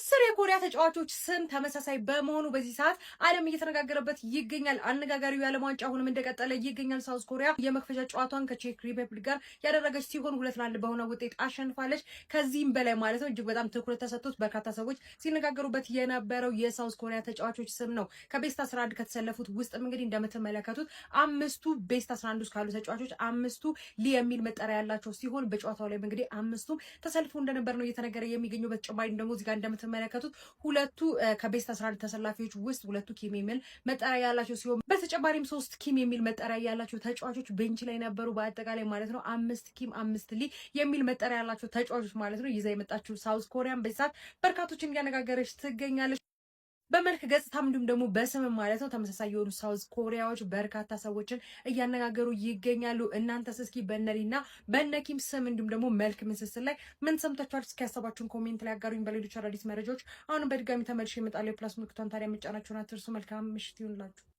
10 የኮሪያ ተጫዋቾች ስም ተመሳሳይ በመሆኑ በዚህ ሰዓት ዓለም እየተነጋገረበት ይገኛል። አነጋጋሪው የዓለም ዋንጫ አሁንም እንደቀጠለ ይገኛል። ሳውዝ ኮሪያ የመክፈቻ ጨዋታዋን ከቼክ ሪፐብሊክ ጋር ያደረገች ሲሆን 2-1 በሆነ ውጤት አሸንፋለች። ከዚህም በላይ ማለት ነው እጅግ በጣም ትኩረት ተሰጥቶት በርካታ ሰዎች ሲነጋገሩበት የነበረው የሳውዝ ኮሪያ ተጫዋቾች ስም ነው። ከቤስት 11 ከተሰለፉት ውስጥም እንግዲህ እንደምትመለከቱት አምስቱ ቤስት 11 ውስጥ ካሉ ተጫዋቾች አምስቱ ሊ የሚል መጠሪያ ያላቸው ሲሆን በጨዋታው ላይ እንግዲህ አምስቱም ተሰልፎ እንደነበር ነው እየተነገረ የሚገኘው። በተጨማሪም ደግሞ እዚህ ጋር እንደምትመለከቱት ሁለቱ ከቤስት 11 ተሰላፊዎች ውስጥ ሁለቱ ኪም የሚል መጠሪያ ያላቸው ሲሆን በተጨማሪም 3 ኪም የሚል መጠሪያ ያላቸው ተጫዋቾች ቤንች ላይ ነበሩ። በአጠቃላይ ማለት ነው 5 ኪም 5 ሊ የሚል መጠሪያ ያላቸው ተጫዋቾች ማለት ነው ይዛ የመጣችው ሳውዝ ኮሪያን በዛት በርካቶችን እያነጋገረች ትገኛለች። በመልክ ገጽታም እንዲሁም ደግሞ በስም ማለት ነው ተመሳሳይ የሆኑ ሳውዝ ኮሪያዎች በርካታ ሰዎችን እያነጋገሩ ይገኛሉ። እናንተስ እስኪ በነሊና በነኪም ስም እንዲሁም ደግሞ መልክ ምስስል ላይ ምን ሰምታችኋል? እስኪ ሀሳባችሁን ኮሜንት ላይ አጋሩኝ። በሌሎች አዳዲስ መረጃዎች አሁንም በድጋሚ ተመልሼ እመጣለሁ። የፕላስ ምልክቷን ታዲያ መጫናችሁን አትርሱ። መልካም ምሽት ይሁንላችሁ።